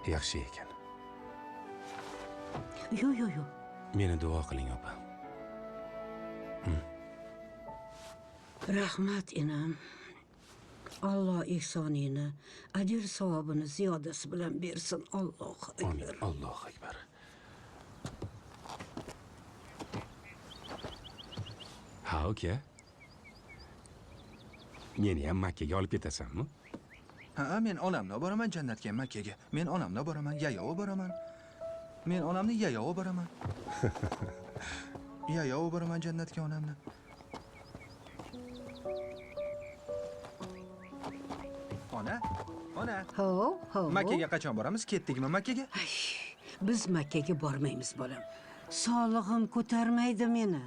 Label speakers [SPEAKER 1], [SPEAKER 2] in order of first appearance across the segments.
[SPEAKER 1] Yaxshi ekan.
[SPEAKER 2] Yo'q.
[SPEAKER 1] Meni duo qiling, opa.
[SPEAKER 2] Rahmat enam. Alloh ihsoningni, ajr savobini ziyodasi bilan bersin. Allohu
[SPEAKER 1] Amin.
[SPEAKER 2] akbar.
[SPEAKER 1] Allohu akbar. Ha, uka. Meni ham Makkaga olib ketasanmi?
[SPEAKER 3] Ha, men onamni olib boraman jannatga, Makkaga. Men onamni olib boraman, yayov olib boraman. Men onamni yayov olib boraman. Yayov olib boraman jannatga onamni. Ona.
[SPEAKER 2] Ho.
[SPEAKER 3] Makkaga qachon boramiz? Ketdikmi Makkaga?
[SPEAKER 2] Biz Makkaga bormaymiz, bolam. Sog'lig'im ko'tarmaydi meni.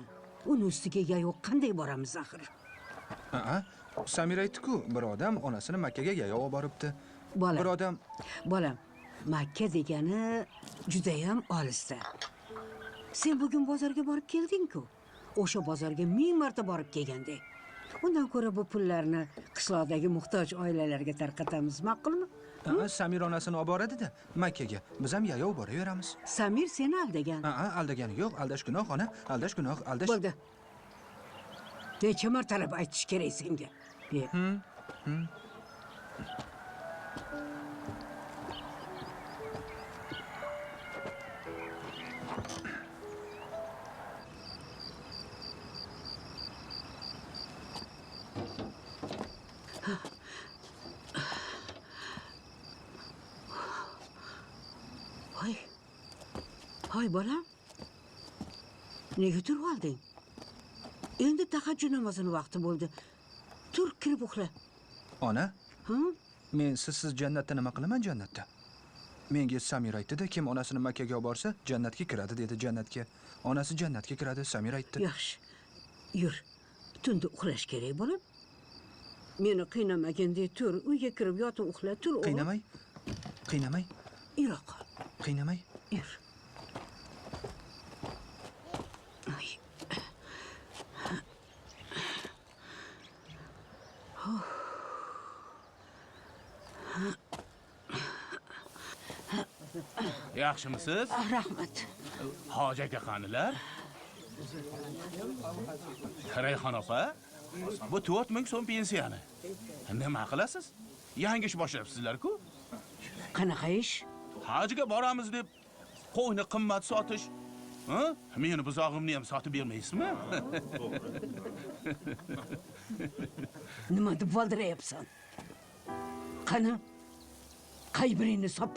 [SPEAKER 2] Uni ustiga yo'q qanday boramiz axir?
[SPEAKER 3] Ha, Samir aytdi-ku, bir odam onasini Makkaga yayov olib boribdi.
[SPEAKER 2] Bolam.
[SPEAKER 3] Bir odam
[SPEAKER 2] Bolam, Makka degani juda ham olisda. Sen bugun bozorga borib kelding-ku. O'sha bozorga 1000 marta borib kelgandek. Undan ko'ra bu pullarni qishloqdagi muhtoj oilalarga tarqatamiz, ma'qulmi?
[SPEAKER 3] Samir onasini olib boradi-da Makkaga. Biz ham yayov boraveramiz.
[SPEAKER 2] Samir seni aldagan.
[SPEAKER 3] Aldagani yo'q. Aldash gunoh, ona. Aldash gunoh, aldash.
[SPEAKER 2] Bo'ldi. Necha martalab aytish kerak senga? Hoy bolam. Nega turib olding? Endi tahajjud namozining vaqti bo'ldi. Tur, kirib uxla.
[SPEAKER 3] Ona, men sizsiz jannatda nima qilaman jannatda? Menga Samir aytdi-da, kim onasini Makkaga olib borsa, jannatga kiradi dedi, jannatga. Onasi jannatga kiradi, Samir aytdi.
[SPEAKER 2] Yaxshi. Yur. Tunda uxlash kerak bolam. Meni qiynamaganda tur, uyga kirib yotib uxla, tur.
[SPEAKER 3] Qiynamay.
[SPEAKER 2] Yiroq.
[SPEAKER 3] Qiynamay.
[SPEAKER 2] Yur.
[SPEAKER 4] Yaxshimisiz?
[SPEAKER 2] Rahmat.
[SPEAKER 4] Hoji aka qanilar? Rayhon opa, bu 4000 so'm pensiyani. Nima qilasiz? Yangi ish boshlabsizlar-ku?
[SPEAKER 2] Qanaqa ish?
[SPEAKER 4] Hajga boramiz deb qo'yni qimmat sotish. Ha? Meni buzog'imni ham sotib bermaysizmi?
[SPEAKER 2] Nima deb valdirayapsan? Qani? Qay birini